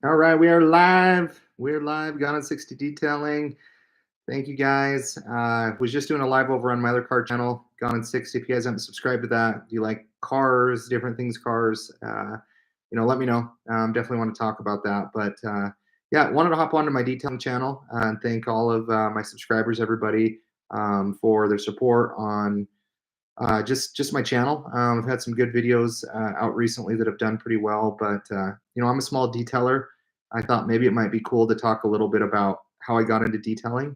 All right, we are live. We're live. Gone on 60 Detailing. Thank you guys. Was just doing a live over on my other car channel, Gone on 60. If you guys haven't subscribed to that, do you like cars, different things, cars? Let me know. Definitely want to talk about that. But yeah, wanted to hop onto my detailing channel and thank all of my subscribers, everybody, for their support on just my channel. I've had some good videos out recently that have done pretty well, but I'm a small detailer. I thought maybe it might be cool to talk a little bit about how I got into detailing,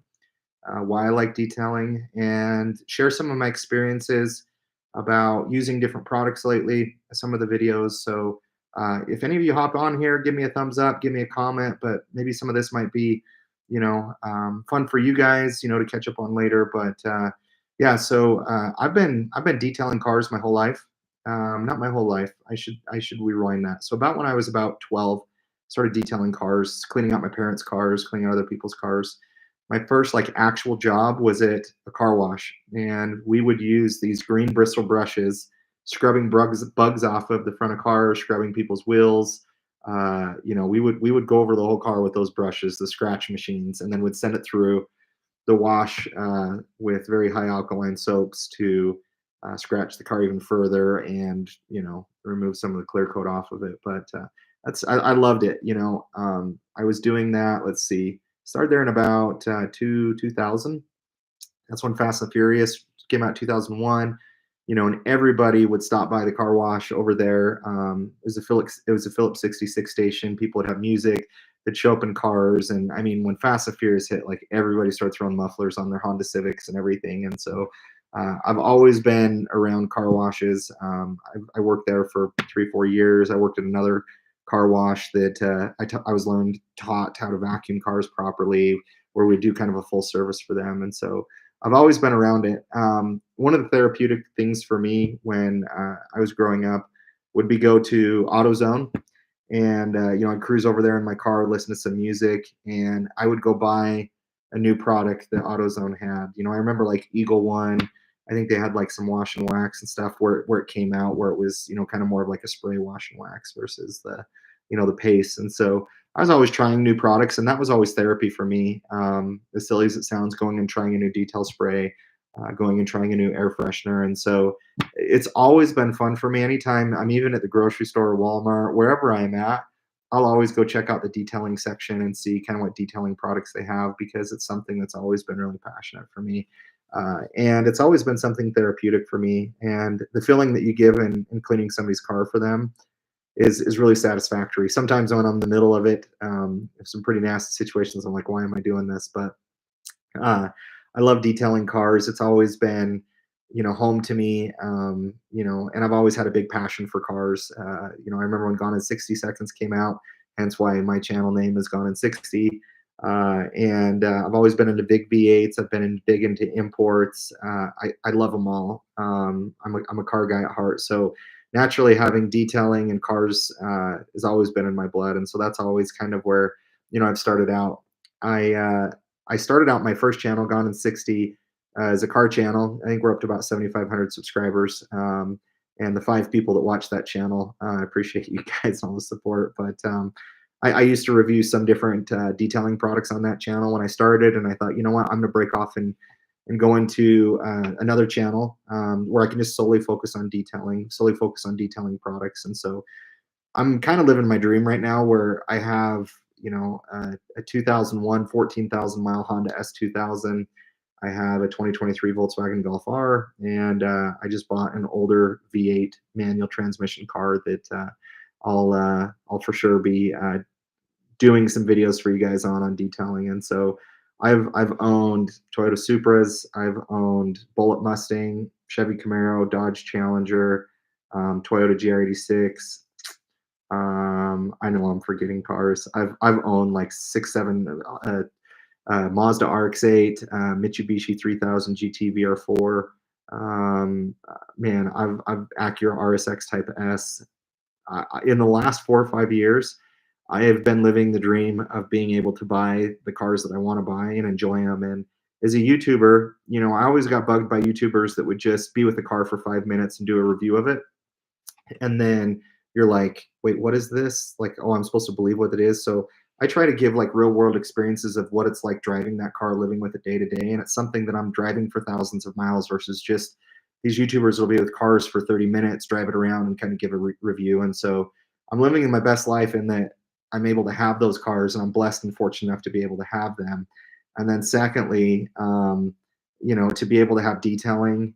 why I like detailing, and share some of my experiences about using different products lately, some of the videos. So if any of you hop on here, give me a thumbs up, give me a comment, but maybe some of this might be, fun for you guys, to catch up on later. But yeah, so I've been detailing cars my whole life. Not my whole life. I should rewind that. So about when I was about 12, started detailing cars, cleaning out my parents' cars, cleaning out other people's cars. My first like actual job was at a car wash, and we would use these green bristle brushes, scrubbing bugs off of the front of cars, scrubbing people's wheels. We would go over the whole car with those brushes, the scratch machines, and then would send it through the wash with very high alkaline soaps to scratch the car even further and remove some of the clear coat off of it. But I loved it. I was doing that. Let's see, started there in about 2000. That's when Fast and Furious came out, 2001. And everybody would stop by the car wash over there. It was a Phillips 66 station. People would have music. They'd show up in cars, and I mean, when Fast and Furious hit, like everybody started throwing mufflers on their Honda Civics and everything. And so, I've always been around car washes. I worked there for 3 4 years. I worked at another car wash that I was taught how to vacuum cars properly, where we do kind of a full service for them. And so I've always been around it. One of the therapeutic things for me when I was growing up would be go to AutoZone, and I'd cruise over there in my car, listen to some music, and I would go buy a new product that AutoZone had. I remember like Eagle One. I think they had like some wash and wax and stuff where it came out, where it was kind of more of like a spray wash and wax versus the paste. And so I was always trying new products, and that was always therapy for me. As silly as it sounds, going and trying a new detail spray, going and trying a new air freshener. And so it's always been fun for me. Anytime I'm even at the grocery store or Walmart, wherever I'm at, I'll always go check out the detailing section and see kind of what detailing products they have, because it's something that's always been really passionate for me. And it's always been something therapeutic for me. And the feeling that you give in cleaning somebody's car for them is really satisfactory. Sometimes when I'm in the middle of it, some pretty nasty situations, I'm like, why am I doing this? But uh, I love detailing cars. It's always been, home to me. And I've always had a big passion for cars. I remember when Gone in 60 Seconds came out, hence why my channel name is Gone in 60. And I've always been into big V8s. I've been big into imports. I love them all. I'm a car guy at heart, so naturally having detailing and cars has always been in my blood, and so that's always kind of where I've started out. I started out my first channel, Gone in 60, as a car channel. I think we're up to about 7,500 subscribers. And the 5 people that watch that channel, I appreciate you guys and all the support. But I used to review some different detailing products on that channel when I started, and I thought, you know what, I'm going to break off and go into another channel where I can just solely focus on detailing products. And so I'm kind of living my dream right now, where I have, a 2001 14,000 mile Honda S2000. I have a 2023 Volkswagen Golf R, and I just bought an older V8 manual transmission car that I'll for sure be doing some videos for you guys on detailing. And so I've owned Toyota Supras, I've owned Bullitt Mustang, Chevy Camaro, Dodge Challenger, Toyota GR86. I know I'm forgetting cars. I've owned like 6 7 Mazda RX-8, Mitsubishi 3000 GT VR4. Man, I've Acura RSX Type S. In the last 4 or 5 years, I have been living the dream of being able to buy the cars that I want to buy and enjoy them. And as a YouTuber, I always got bugged by YouTubers that would just be with the car for 5 minutes and do a review of it, and then you're like, wait, what is this? Like, oh, I'm supposed to believe what it is. So I try to give like real world experiences of what it's like driving that car, living with it day to day. And it's something that I'm driving for thousands of miles versus just these YouTubers will be with cars for 30 minutes, drive it around and kind of give a review. And so I'm living in my best life in that I'm able to have those cars and I'm blessed and fortunate enough to be able to have them. And then secondly, to be able to have detailing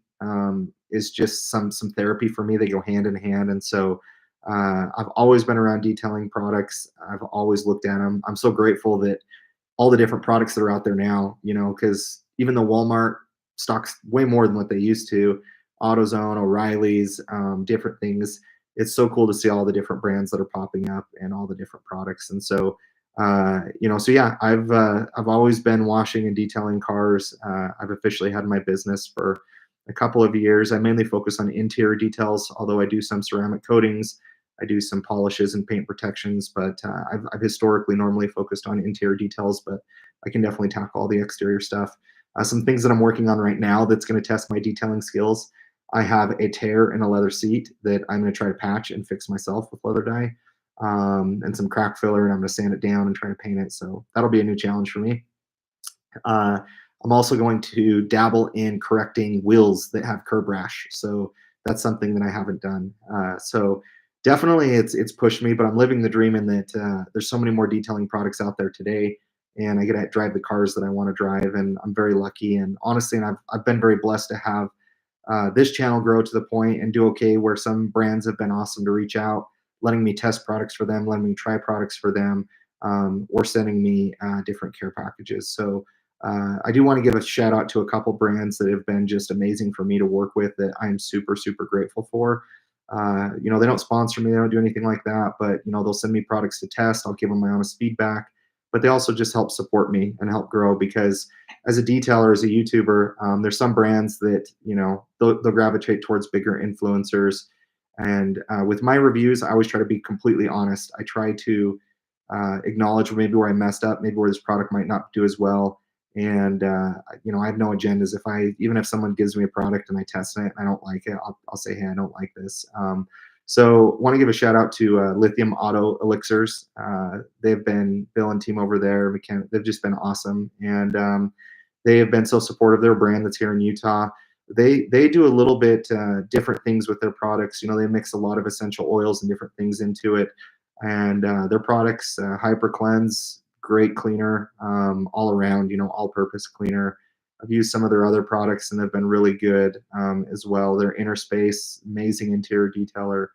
is just some therapy for me. They go hand in hand. And so I've always been around detailing products. I've always looked at them. I'm so grateful that all the different products that are out there now, because even though Walmart stocks way more than what they used to, AutoZone, O'Reilly's, different things, it's so cool to see all the different brands that are popping up and all the different products. And so, so yeah, I've always been washing and detailing cars. I've officially had my business for a couple of years. I mainly focus on interior details, although I do some ceramic coatings. I do some polishes and paint protections, but I've historically normally focused on interior details, but I can definitely tackle all the exterior stuff. Some things that I'm working on right now that's going to test my detailing skills. I have a tear in a leather seat that I'm going to try to patch and fix myself with leather dye, and some crack filler, and I'm going to sand it down and try to paint it. So that'll be a new challenge for me. Uh, I'm also going to dabble in correcting wheels that have curb rash. So that's something that I haven't done. So definitely it's pushed me, but I'm living the dream in that there's so many more detailing products out there today, and I get to drive the cars that I want to drive, and I'm very lucky. And honestly, and I've been very blessed to have this channel grow to the point and do okay where some brands have been awesome to reach out, letting me test products for them, letting me try products for them, or sending me different care packages. So I do want to give a shout out to a couple brands that have been just amazing for me to work with that I'm super, super grateful for. They don't sponsor me, they don't do anything like that, but they'll send me products to test. I'll give them my honest feedback, but they also just help support me and help grow because as a detailer, as a YouTuber, there's some brands that they'll gravitate towards bigger influencers. And with my reviews, I always try to be completely honest. I try to acknowledge maybe where I messed up, maybe where this product might not do as well. And I have no agendas. Even if someone gives me a product and I test it and I don't like it, I'll say, hey, I don't like this. So want to give a shout out to Lithium Auto Elixirs. They've been Bill and team over there. They've just been awesome, and they have been so supportive. Their brand that's here in Utah. They do a little bit different things with their products. They mix a lot of essential oils and different things into it, and their products, Hyper Cleanse, great cleaner, all around. All-purpose cleaner. I've used some of their other products and they've been really good as well. Their Inner Space, amazing interior detailer.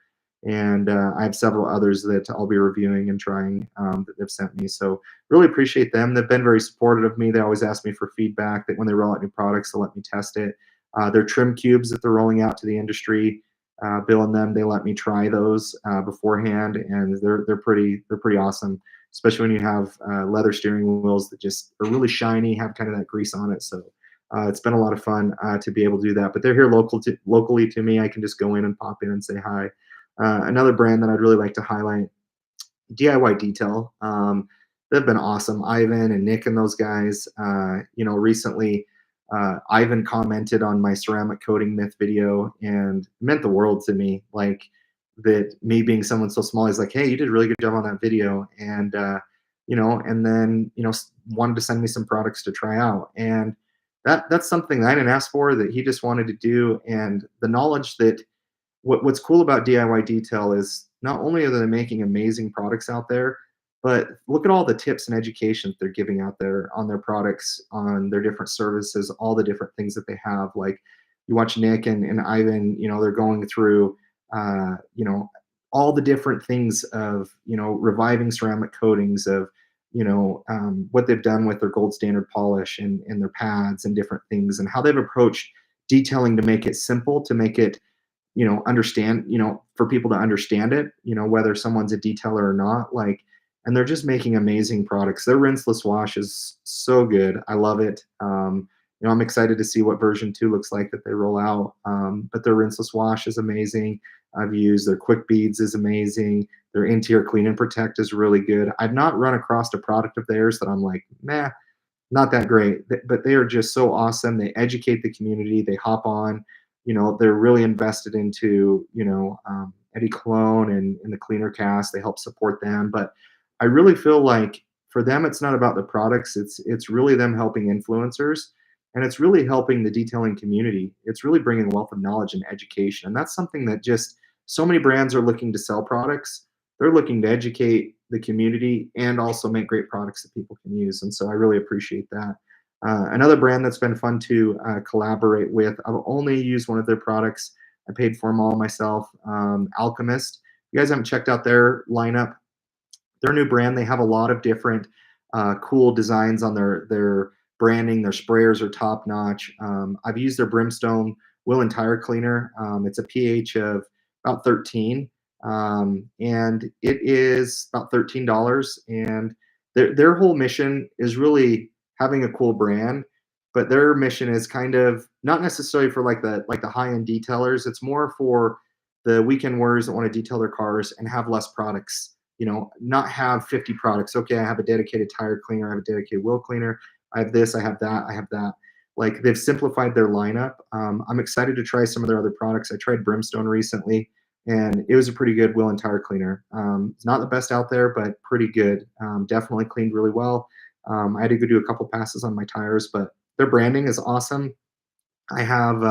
And I have several others that I'll be reviewing and trying that they've sent me. So really appreciate them. They've been very supportive of me. They always ask me for feedback. That when they roll out new products, they'll let me test it. Their trim cubes that they're rolling out to the industry, Bill and them, they let me try those beforehand, and they're pretty awesome. Especially when you have leather steering wheels that just are really shiny, have kind of that grease on it. So it's been a lot of fun to be able to do that. But they're here locally to me. I can just go in and pop in and say hi. Another brand that I'd really like to highlight, DIY Detail. They've been awesome. Ivan and Nick and those guys. Recently, Ivan commented on my ceramic coating myth video and it meant the world to me. Like that, me being someone so small, he's like, "Hey, you did a really good job on that video," and and then wanted to send me some products to try out, and that's something that I didn't ask for, that he just wanted to do, and the knowledge that what's cool about DIY Detail is not only are they making amazing products out there, but look at all the tips and education that they're giving out there on their products, on their different services, all the different things that they have. Like you watch Nick and Ivan, they're going through, uh, you know, all the different things of, reviving ceramic coatings, of, what they've done with their gold standard polish and their pads and different things, and how they've approached detailing to make it simple, to make it understand, for people to understand it, whether someone's a detailer or not, like, and they're just making amazing products. Their rinseless wash is so good. I love it. I'm excited to see what version 2 looks like that they roll out. But their rinseless wash is amazing. I've used their quick beads is amazing. Their interior clean and protect is really good. I've not run across a product of theirs that I'm like, nah, not that great, but they are just so awesome. They educate the community. They hop on. they're really invested into, Eddie Cologne and the Cleaner Cast. They help support them, but I really feel like for them, it's not about the products. It's really them helping influencers, and it's really helping the detailing community. It's really bringing wealth of knowledge and education, and that's something that just so many brands are looking to sell products. They're looking to educate the community and also make great products that people can use, and so I really appreciate that. Another brand that's been fun to collaborate with, I've only used one of their products. I paid for them all myself. Alchemist. If you guys haven't checked out their lineup, their new brand, they have a lot of different cool designs on their branding. Their sprayers are top notch. I've used their Brimstone wheel and tire cleaner. It's a pH of about 13, and it is about $13. And their whole mission is really having a cool brand, but their mission is kind of not necessarily for like the high end detailers. It's more for the weekend warriors that want to detail their cars and have less products, not have 50 products. Okay, I have a dedicated tire cleaner, I have a dedicated wheel cleaner, I have this, I have that, I have that. Like, they've simplified their lineup. I'm excited to try some of their other products. I tried Brimstone recently, and it was a pretty good wheel and tire cleaner. It's not the best out there, but pretty good. Definitely cleaned really well. I had to go do a couple passes on my tires, but their branding is awesome. I have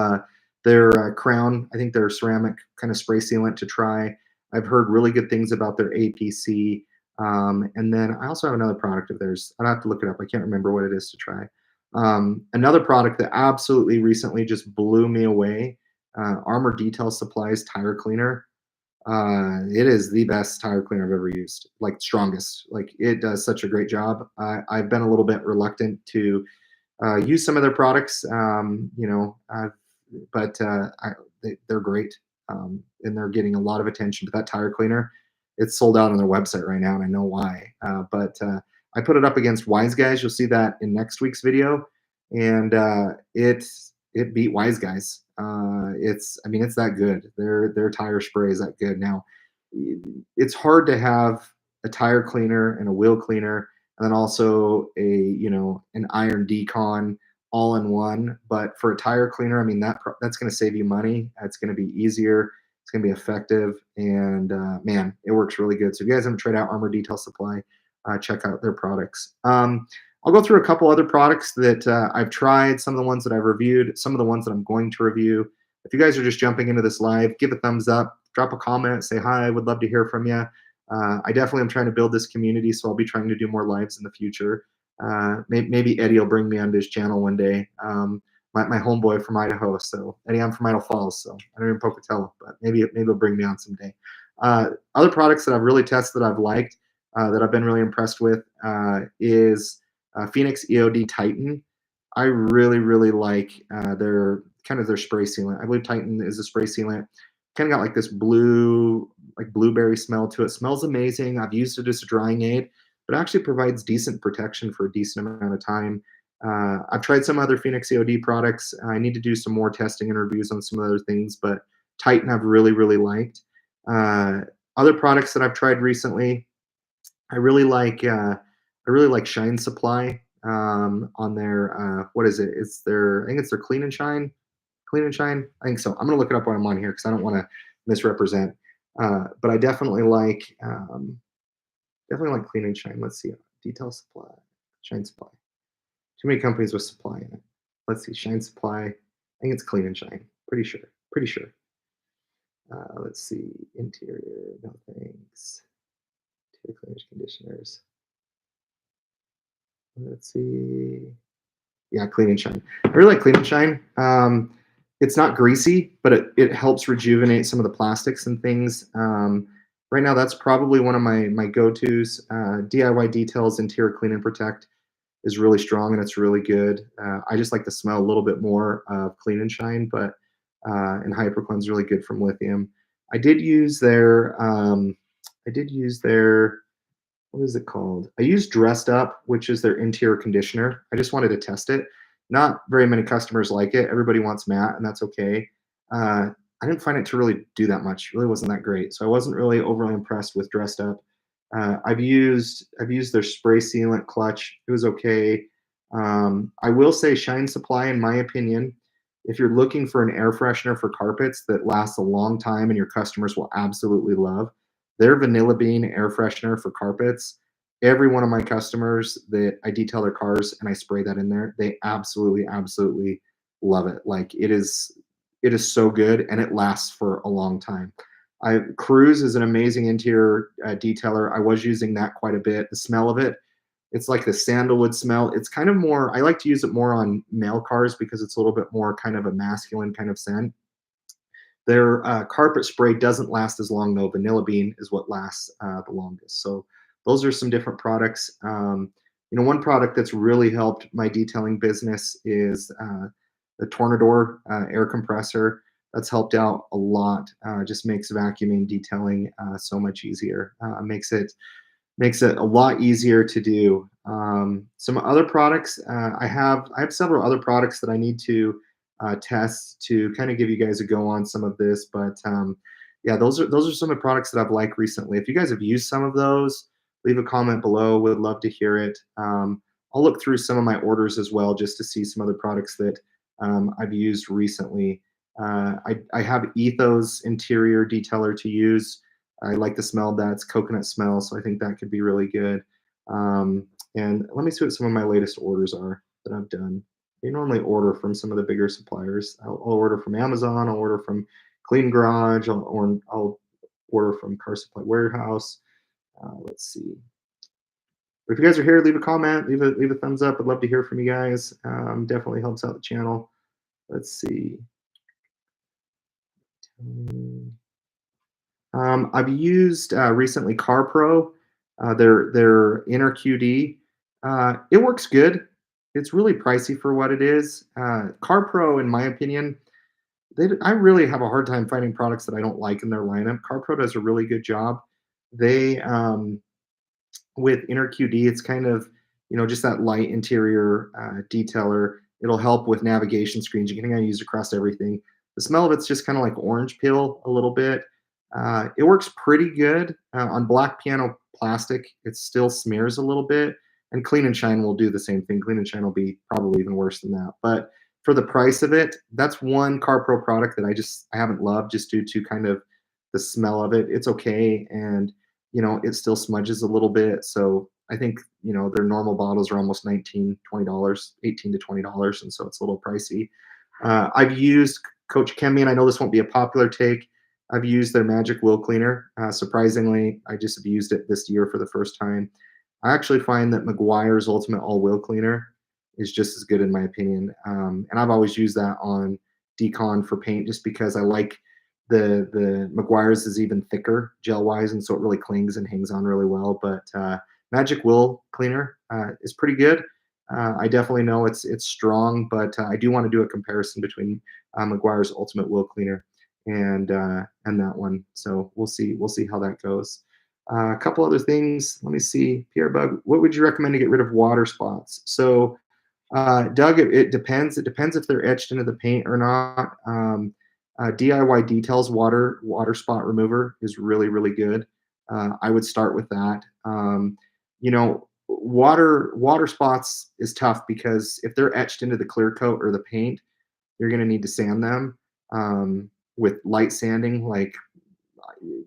their Crown, I think their ceramic kind of spray sealant to try. I've heard really good things about their APC. And then I also have another product of theirs. I'd have to look it up. I can't remember what it is to try. Another product that absolutely recently just blew me away, Armor Detail Supplies Tire Cleaner. It is the best tire cleaner I've ever used, like strongest. Like, it does such a great job. I've been a little bit reluctant to use some of their products, but they're great, and they're getting a lot of attention. But that tire cleaner, it's sold out on their website right now, and I know why. But I put it up against Wise Guys. You'll see that in next week's video, and it beat Wise Guys. It's that good. Their tire spray is that good. Now, it's hard to have a tire cleaner and a wheel cleaner, and then also an iron decon all in one. But for a tire cleaner, I mean, that's going to save you money. It's going to be easier. It's going to be effective, and man, it works really good. So if you guys haven't tried out Armor Detail Supply, check out their products. I'll go through a couple other products that I've tried, some of the ones that I've reviewed, some of the ones that I'm going to review. If you guys are just jumping into this live, give a thumbs up, drop a comment, say hi. I would love to hear from you. I definitely am trying to build this community, so I'll be trying to do more lives in the future. Maybe Eddie will bring me onto his channel one day. My homeboy from Idaho. So Eddie, I'm from Idaho Falls, so I don't even Pocatello, but maybe he'll bring me on someday. Other products that I've really tested, that I've liked, that I've been really impressed with, is Phoenix EOD Titan. I really, really like their spray sealant. I believe Titan is a spray sealant. Kind of got like this blue, like blueberry smell to it. Smells amazing. I've used it as a drying aid, but it actually provides decent protection for a decent amount of time. I've tried some other Phoenix EOD products. I need to do some more testing and reviews on some other things, but Titan I've really, really liked. Other products that I've tried recently, I really like Shine Supply on their what is it? I think it's their Clean and Shine. Clean and Shine. I think so. I'm gonna look it up while I'm on here because I don't want to misrepresent. But I definitely like Clean and Shine. Let's see. Detail Supply, Shine Supply. Too many companies with supply in it. Let's see. Shine Supply. I think it's Clean and Shine. Pretty sure. Pretty sure. Let's see. Interior. No thanks. Interior cleaners, conditioners. Let's see. Yeah, Clean and Shine. I really like Clean and Shine. It's not greasy, but it helps rejuvenate some of the plastics and things. Right now, that's probably one of my go-tos. DIY Details Interior Clean and Protect is really strong, and it's really good. I just like the smell a little bit more of Clean and Shine, but and HyperCleanse is really good from Lithium. I did use their what is it called? I used Dressed Up, which is their interior conditioner. I just wanted to test it. Not very many customers like it. Everybody wants matte, and that's okay. I didn't find it to really do that much. It really wasn't that great. So I wasn't really overly impressed with Dressed Up. I've used their spray sealant clutch. It was okay. I will say Shine Supply, in my opinion, If you're looking for an air freshener for carpets that lasts a long time and your customers will absolutely love, their Vanilla Bean air freshener for carpets. Every one of my customers that I detail their cars and I spray that in there, they absolutely, absolutely love it. Like it is so good and it lasts for a long time. Cruise is an amazing interior detailer. I was using that quite a bit. The smell of it, it's like the sandalwood smell. It's kind of more, I like to use it more on male cars because it's a little bit more kind of a masculine kind of scent. Their carpet spray doesn't last as long though. Vanilla Bean is what lasts the longest. So those are some different products. One product that's really helped my detailing business is the Tornador air compressor. That's helped out a lot. Just makes vacuuming, detailing so much easier. Makes it a lot easier to do. Some other products I have several other products that I need to test to kind of give you guys a go on some of this, but yeah, those are some of the products that I've liked recently. If you guys have used some of those, leave a comment below. Would love to hear it. I'll look through some of my orders as well just to see some other products that I've used recently. I have Ethos interior detailer to use. I like the smell of that. It's coconut smell, so I think that could be really good. And let me see what some of my latest orders are that I've done. I normally order from some of the bigger suppliers. I'll order from Amazon. I'll order from Clean Garage. I'll order from Car Supply Warehouse. Let's see. If you guys are here, leave a comment, leave a thumbs up. I'd love to hear from you guys. Definitely helps out the channel. Let's see. I've used recently CarPro, their inner QD. It works good. It's really pricey for what it is. CarPro, in my opinion, I really have a hard time finding products that I don't like in their lineup. CarPro does a really good job. They with inner QD, it's kind of just that light interior detailer. It'll help with navigation screens. You can kind of use across everything. The smell of it's just kind of like orange peel a little bit. It works pretty good on black piano plastic. It still smears a little bit, and Clean and Shine will do the same thing. Clean and Shine will be probably even worse than that. But for the price of it, that's one CarPro product that I haven't loved just due to kind of the smell of it. It's okay, and it still smudges a little bit. So I think their normal bottles are almost $19, $20, $18 to $20, and so it's a little pricey. I've used Coach Chemi, and I know this won't be a popular take. I've used their Magic Wheel Cleaner. Surprisingly, I just have used it this year for the first time. I actually find that Meguiar's Ultimate All Wheel Cleaner is just as good in my opinion. And I've always used that on Decon for paint just because I like the Meguiar's is even thicker gel wise, and so it really clings and hangs on really well. But Magic Wheel Cleaner is pretty good. I definitely know it's strong, but I do want to do a comparison between Meguiar's Ultimate Wheel Cleaner and that one. So we'll see how that goes. A couple other things. Let me see. Pierre Bug, what would you recommend to get rid of water spots? So, Doug, it depends. It depends if they're etched into the paint or not. DIY Details water spot remover is really, really good. I would start with that. Water spots is tough because if they're etched into the clear coat or the paint, you're going to need to sand them with light sanding. Like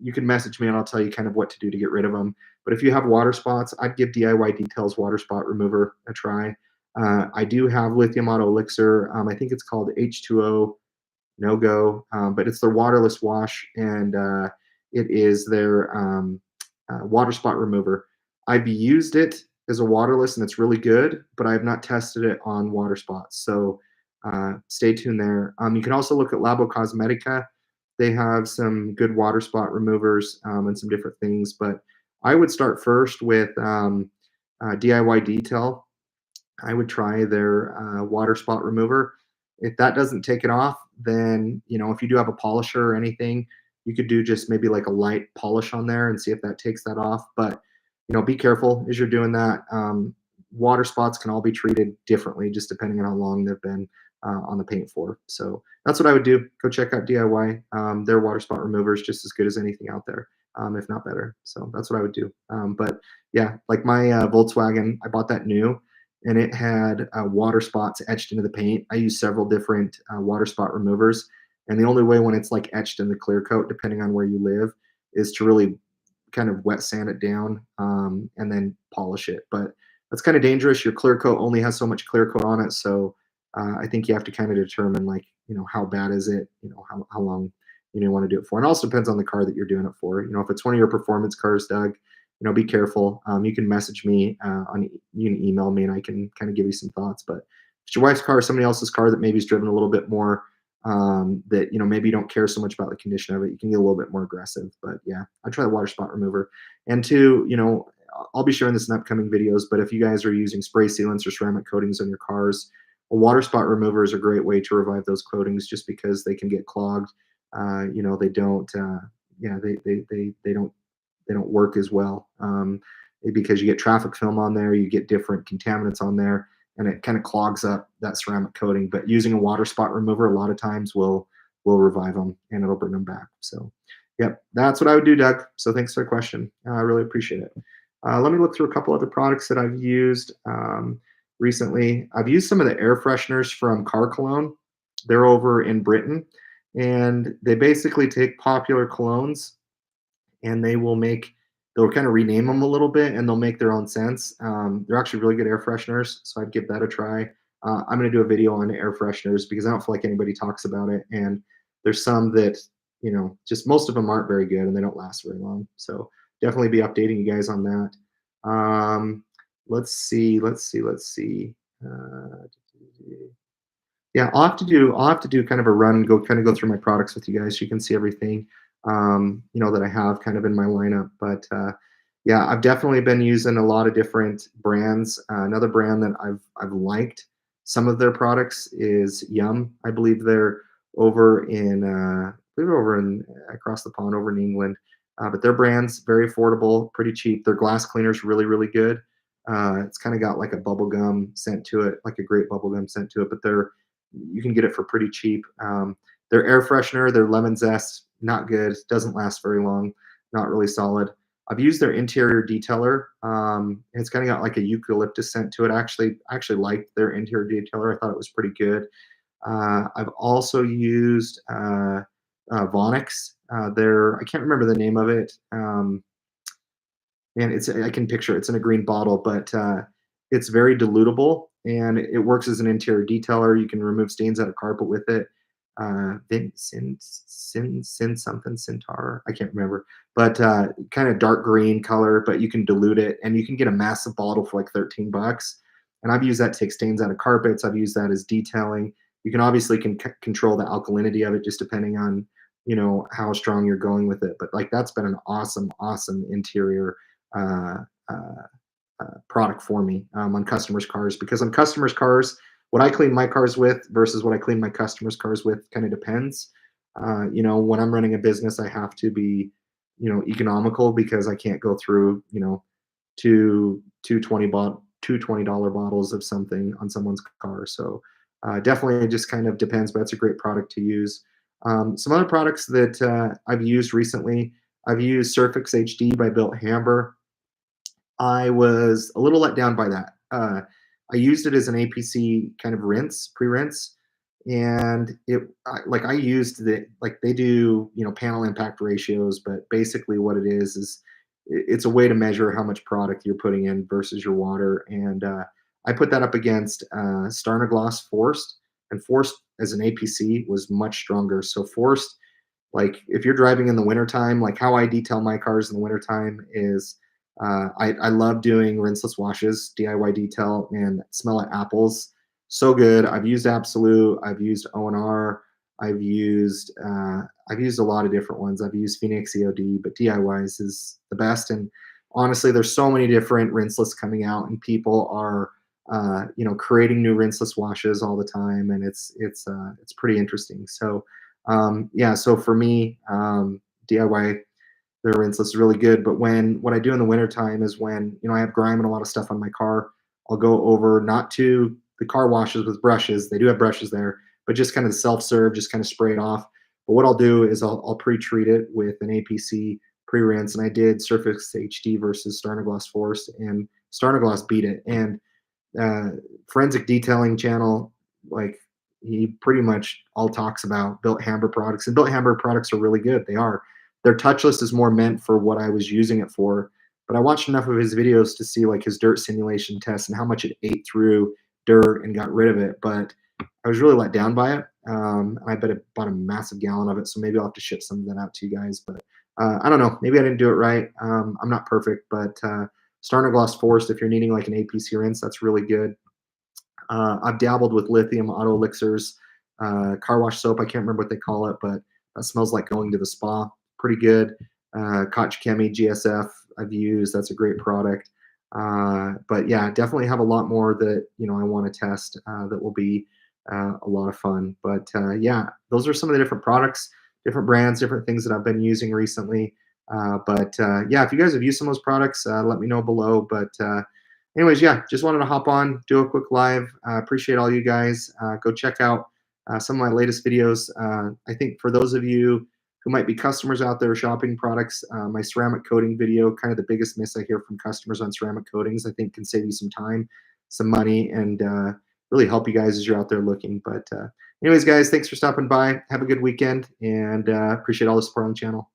you can message me and I'll tell you kind of what to do to get rid of them. But if you have water spots, I'd give DIY Details water spot remover a try. I do have Lithium Auto Elixir. I think it's called H2O No Go, but it's their waterless wash, and it is their water spot remover. I've used it as a waterless, and it's really good, but I have not tested it on water spots. So stay tuned there. You can also look at Labo Cosmetica. They have some good water spot removers and some different things, but I would start first with DIY Detail. I would try their water spot remover. If that doesn't take it off, then if you do have a polisher or anything, you could do just maybe like a light polish on there and see if that takes that off. But be careful as you're doing that. Water spots can all be treated differently, just depending on how long they've been on the paint for. So that's what I would do. Go check out DIY. Their water spot remover is just as good as anything out there, if not better. So that's what I would do. But yeah, like my Volkswagen, I bought that new, and it had water spots etched into the paint. I used several different water spot removers, and the only way when it's like etched in the clear coat, depending on where you live, is to really kind of wet sand it down and then polish it. But that's kind of dangerous. Your clear coat only has so much clear coat on it, so I think you have to kind of determine like how bad is it, how long you want to do it for. And it also depends on the car that you're doing it for. If it's one of your performance cars, Doug, be careful. You can message me you can email me, and I can kind of give you some thoughts. But if it's your wife's car, or somebody else's car that maybe is driven a little bit more, that maybe you don't care so much about the condition of it, you can get a little bit more aggressive. But yeah, I try the water spot remover. And two, I'll be sharing this in upcoming videos, but if you guys are using spray sealants or ceramic coatings on your cars, a water spot remover is a great way to revive those coatings, just because they can get clogged. They don't yeah they don't work as well, because you get traffic film on there, you get different contaminants on there, and it kind of clogs up that ceramic coating. But using a water spot remover a lot of times will revive them, and it'll bring them back. So yep, that's what I would do, Doug. So thanks for the question. I really appreciate it. Let me look through a couple other products that I've used recently. I've used some of the air fresheners from Car Cologne. They're over in Britain, and they basically take popular colognes, and they'll kind of rename them a little bit, and they'll make their own scents. They're actually really good air fresheners, so I'd give that a try. I'm going to do a video on air fresheners because I don't feel like anybody talks about it, and there's some that just most of them aren't very good, and they don't last very long. So definitely be updating you guys on that. Let's see. Yeah, I'll have to do kind of a run and go through my products with you guys so you can see everything that I have kind of in my lineup. But yeah, I've definitely been using a lot of different brands. Another brand that I've liked some of their products is Yum. I believe they're over in across the pond over in England. But their brand's very affordable, pretty cheap. Their glass cleaner's really, really good. It's kind of got like a bubblegum scent to it, like a great bubblegum scent to it, but you can get it for pretty cheap. Their air freshener, their lemon zest, not good. Doesn't last very long. Not really solid. I've used their interior detailer. It's kind of got like a eucalyptus scent to it. I actually liked their interior detailer. I thought it was pretty good. I've also used Vonix. I can't remember the name of it. And I can picture it's in a green bottle, but it's very dilutable, and it works as an interior detailer. You can remove stains out of carpet with it. Something Centaur, I can't remember, but kind of dark green color, but you can dilute it, and you can get a massive bottle for like $13. And I've used that to take stains out of carpets. I've used that as detailing. You can obviously control the alkalinity of it just depending on how strong you're going with it. But like that's been an awesome interior uh, product for me on customers' cars, because on customers' cars, what I clean my cars with versus what I clean my customers' cars with kind of depends. When I'm running a business, I have to be, economical, because I can't go through, two $20 bottles of something on someone's car. So definitely it just kind of depends, but it's a great product to use. Some other products that I've used recently, I've used Surfix HD by Built Hamber. I was a little let down by that. I used it as an APC kind of pre-rinse, and I used they do panel impact ratios, but basically what it is it's a way to measure how much product you're putting in versus your water. And I put that up against Starnagloss Forced, and Forced as an APC was much stronger. So Forced, like if you're driving in the wintertime, like how I detail my cars in the wintertime is I love doing rinseless washes, DIY detail, and Smell Like Apples. So good. I've used Absolute. I've used O&R. I've used a lot of different ones. I've used Phoenix EOD, but DIYs is the best. And honestly, there's so many different rinseless coming out, and people are creating new rinseless washes all the time, and it's pretty interesting. So yeah, so for me, DIY their rinseless is really good. But what I do in the wintertime is when I have grime and a lot of stuff on my car, I'll go over not to the car washes with brushes. They do have brushes there, but just kind of self-serve, just kind of spray it off. But what I'll do is I'll pre-treat it with an APC pre-rinse, and I did Surfix HD versus Starnagloss Force, and Starnagloss beat it. And uh, forensic detailing channel, like he pretty much all talks about Built Hamburg products, and Built Hamburg products are really good. They are. Their touchless is more meant for what I was using it for, but I watched enough of his videos to see like his dirt simulation tests and how much it ate through dirt and got rid of it. But I was really let down by it. And I bet I bought a massive gallon of it, so maybe I'll have to ship some of that out to you guys. But I don't know. Maybe I didn't do it right. I'm not perfect, but Starnogloss Forest, if you're needing like an APC rinse, that's really good. I've dabbled with lithium auto elixirs, car wash soap. I can't remember what they call it, but that smells like going to the spa. Pretty good. Koch Chemi GSF I've used. That's a great product. But yeah, definitely have a lot more that I want to test that will be a lot of fun. But yeah, those are some of the different products, different brands, different things that I've been using recently. But yeah, if you guys have used some of those products, let me know below. But anyways, yeah, just wanted to hop on, do a quick live. Appreciate all you guys. Go check out some of my latest videos. I think for those of you who might be customers out there shopping products, my ceramic coating video, kind of the biggest miss I hear from customers on ceramic coatings, I think can save you some time, some money, and really help you guys as you're out there looking. But anyways, guys, thanks for stopping by. Have a good weekend, and appreciate all the support on the channel.